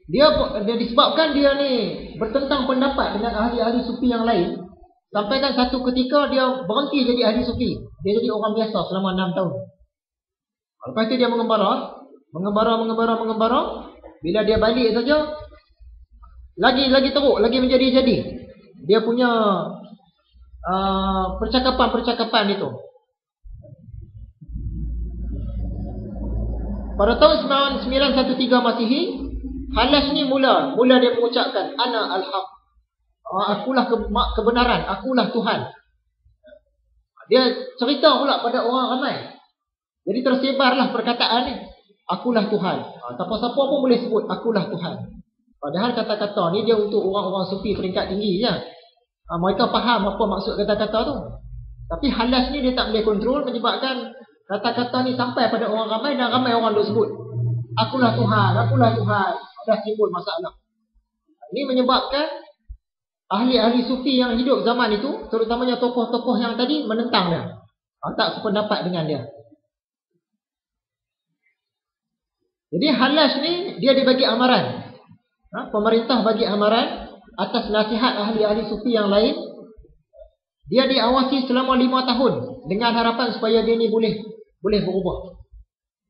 Dia disebabkan dia ni bertentang pendapat dengan ahli-ahli sufi yang lain, sampai kan satu ketika dia berhenti jadi ahli sufi. Dia jadi orang biasa selama 6 tahun. Lepas itu dia mengembara. Bila dia balik saja, lagi teruk, lagi menjadi-jadi. Dia punya percakapan itu. Pada tahun 913 Masihi, Halash ni mula dia mengucapkan ana al-haq. Akulah kebenaran, akulah Tuhan. Dia cerita pula pada orang ramai. Jadi tersebarlah perkataan ni, akulah Tuhan. Siapa-siapa pun boleh sebut akulah Tuhan. Padahal kata-kata ni dia untuk orang-orang sufi peringkat tinggi je. Mereka faham apa maksud kata-kata tu. Tapi Halash ni dia tak boleh kontrol, menyebabkan kata-kata ni sampai pada orang ramai dan ramai orang duk sebut akulah Tuhan, akulah Tuhan. Dah timbul masalah. Ini menyebabkan ahli-ahli sufi yang hidup zaman itu, terutamanya tokoh-tokoh yang tadi, menentang dia. Tak sependapat dengan dia. Jadi Halash ni dia dibagi amaran. Pemerintah bagi amaran atas nasihat ahli-ahli sufi yang lain. Dia diawasi selama 5 tahun dengan harapan supaya dia ni boleh berubah.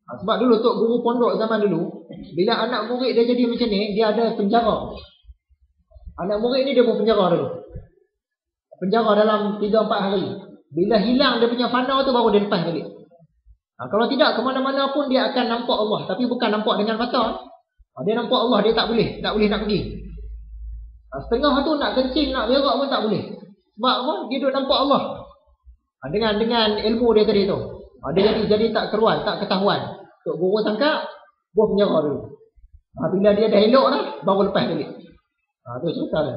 Sebab dulu tok guru pondok zaman dulu, bila anak murid dia jadi macam ni, dia ada penjara. Anak murid ni dia berpenjara dulu. Penjara dalam 3-4 hari. Bila hilang dia punya fana tu, baru dia lepas balik. Kalau tidak, ke mana-mana pun dia akan nampak Allah. Tapi bukan nampak dengan mata. Dia nampak Allah, dia tak boleh nak pergi. Setengah tu nak kencing, nak berak pun tak boleh. Sebab apa? Dia duduk nampak Allah. Dengan ilmu dia tadi tu. Dia jadi tak keruan, tak ketahuan. Tok guru tangkap, buah penjara dulu. Bila dia dah elok dah, baru lepas balik. Tu cerita dia.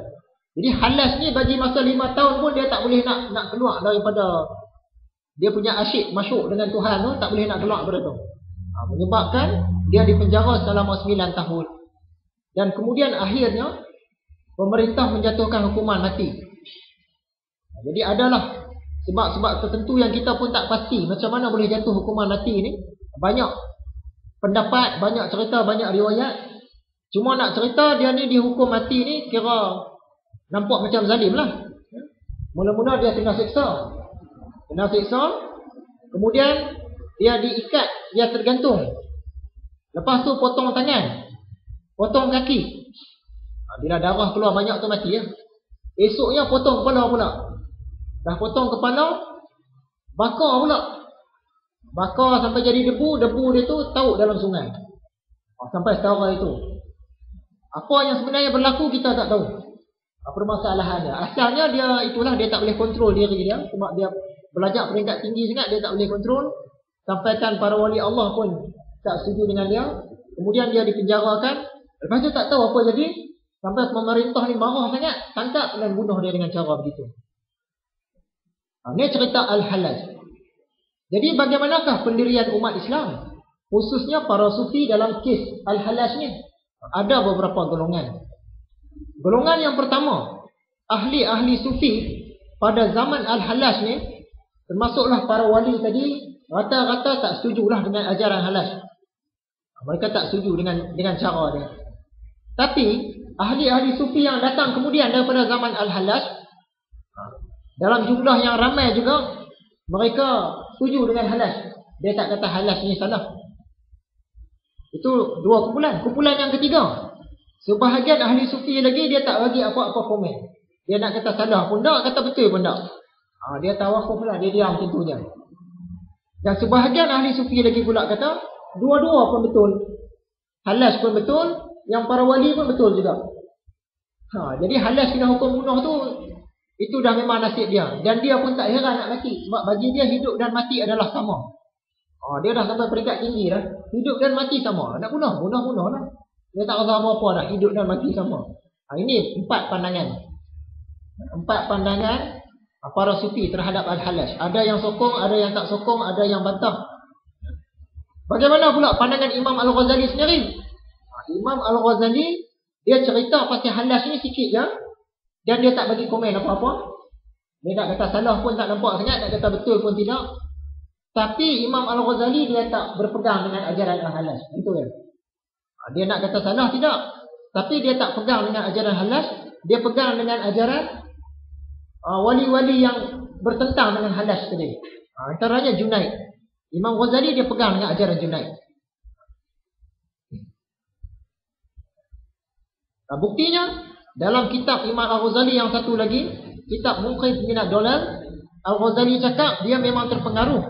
Jadi Halash ni bagi masa 5 tahun pun dia tak boleh nak keluar daripada dia punya asyik masyuk dengan Tuhan tu, tak boleh nak keluar daripada tu. Menyebabkan dia dipenjara selama 9 tahun. Dan kemudian akhirnya pemerintah menjatuhkan hukuman mati. Jadi adalah sebab-sebab tertentu yang kita pun tak pasti macam mana boleh jatuh hukuman mati ni. Banyak pendapat, banyak cerita, banyak riwayat. Cuma nak cerita dia ni dihukum mati ni kira nampak macam zalim lah. Mula-mula dia kena siksa. Kemudian dia diikat, dia tergantung. Lepas tu potong tangan, potong kaki. Bila darah keluar banyak tu mati ya. Esoknya potong kepala pula. Dah potong kepala, bakar pula. Bakar sampai jadi debu dia tu taut dalam sungai. Sampai setara itu. Apa yang sebenarnya berlaku kita tak tahu. Permasalahannya. Asalnya dia tak boleh kontrol diri dia. Sebab dia belajar peringkat tinggi sangat, dia tak boleh kontrol. Sampaikan para wali Allah pun tak setuju dengan dia. Kemudian dia dipenjarakan. Lepas tu tak tahu apa jadi. Sampai pemerintah ni marah sangat, tangkap dan bunuh dia dengan cara begitu. Ini cerita Al-Halash. Jadi bagaimanakah pendirian umat Islam, khususnya para sufi dalam kes Al-Halash ni? Ada beberapa golongan. Golongan yang pertama, ahli-ahli sufi pada zaman Al-Halash ni, termasuklah para wali tadi, rata-rata tak setujulah dengan ajaran Halash. Mereka tak setuju dengan cara dia. Tapi ahli-ahli sufi yang datang kemudian daripada zaman Al-Halash, dalam jumlah yang ramai juga, mereka setuju dengan Halash. Dia tak kata Halash ni salah. Itu dua kumpulan. Kumpulan yang ketiga, sebahagian ahli sufi lagi dia tak bagi apa-apa komen. Dia nak kata salah pun tak, kata betul pun tak. Dia tawakuf lah, dia diam tentunya. Dan sebahagian ahli sufi lagi pula kata dua-dua pun betul. Halash pun betul, yang para wali pun betul juga. Jadi Halash kena hukum bunuh tu, itu dah memang nasib dia. Dan dia pun tak heran nak mati. Sebab bagi dia hidup dan mati adalah sama. Dia dah sampai peringkat tinggi dah. Hidup dan mati sama. Nak bunuh lah. Dia tak rasa apa-apa dah. Hidup dan mati sama. Ini 4 pandangan. 4 pandangan para sufi terhadap Al-Halash. Ada yang sokong, ada yang tak sokong, ada yang bantah. Bagaimana pula pandangan Imam Al-Ghazali sendiri? Imam Al-Ghazali dia cerita pasal Halash ni sikit je. Dan dia tak bagi komen apa-apa. Dia nak kata salah pun tak nampak sangat, nak kata betul pun tidak. Tapi Imam Al-Ghazali dia tak berpegang dengan ajaran Al-Halash. Itu kan. Dia nak kata salah tidak. tapi dia tak pegang dengan ajaran Halas. Dia pegang dengan ajaran wali-wali yang bertentang dengan Halas tadi. Antaranya Junaid. Imam Ghazali dia pegang dengan ajaran Junaid. Buktinya dalam kitab Imam Al-Ghazali yang satu lagi, kitab Munqidh min ad-Dalal, Al-Ghazali cakap dia memang terpengaruh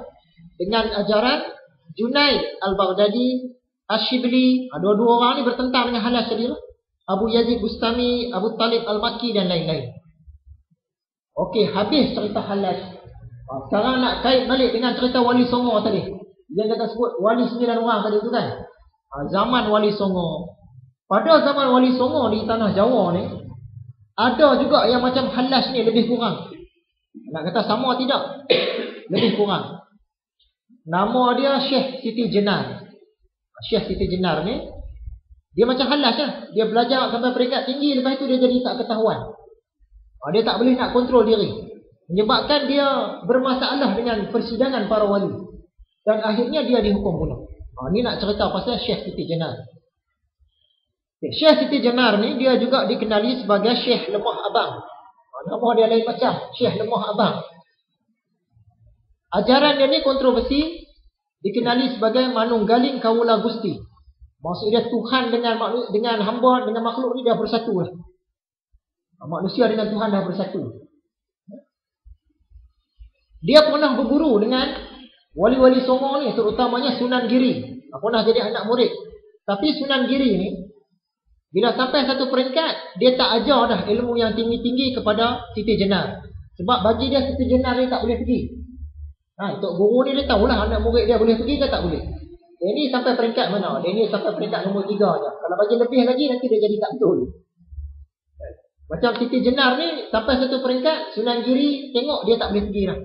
dengan ajaran Junaid Al-Baghdadi, Ash-Shibli. Dua-dua orang ni bertentang dengan Halas tadi lah. Abu Yazid Bustami, Abu Talib Al-Makki dan lain-lain. Okey, habis cerita Halas. Sekarang nak kait balik dengan cerita Wali Songo tadi. Yang kita sebut Wali 9 orang tadi tu kan. Zaman Wali Songo. Pada zaman Wali Songo di tanah Jawa ni, ada juga yang macam Halas ni lebih kurang. Nak kata sama tidak? Lebih kurang. Nama dia Syekh Siti Jenar. Syekh Siti Jenar ni, dia macam Halas lah. Dia belajar sampai peringkat tinggi, lepas tu dia jadi tak ketahuan. Dia tak boleh nak kontrol diri. Menyebabkan dia bermasalah dengan persidangan para wali. Dan akhirnya dia dihukum bunuh. Ni nak cerita pasal Syekh Siti Jenar. Syekh Siti Jenar ni dia juga dikenali sebagai Syekh Lemah Abang. Nama dia lain macam Syekh Lemah Abang. Ajaran dia ni kontroversi, dikenali sebagai Manunggaling Kawula Gusti. Maksudnya Tuhan dengan hamba, dengan makhluk ni dah bersatu lah. Manusia dengan Tuhan dah bersatu. Dia pernah berguru dengan wali-wali Songo ni, terutamanya Sunan Giri. Pernah jadi anak murid. Tapi Sunan Giri ni, bila sampai satu peringkat, dia tak ajar dah ilmu yang tinggi-tinggi kepada Siti Jenar. Sebab bagi dia Siti Jenar dia tak boleh pergi. Tok guru ni dia tahulah anak murid dia boleh pergi ke tak boleh. Dia ni sampai peringkat mana? Dia ni sampai peringkat nombor 3 je. Kalau bagi lebih lagi nanti dia jadi tak betul. Macam Siti Jenar ni sampai satu peringkat, Sunan Giri tengok dia tak boleh pergi dah.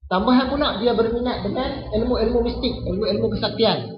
Tambahan pula dia berminat dengan ilmu-ilmu mistik, ilmu-ilmu kesaktian.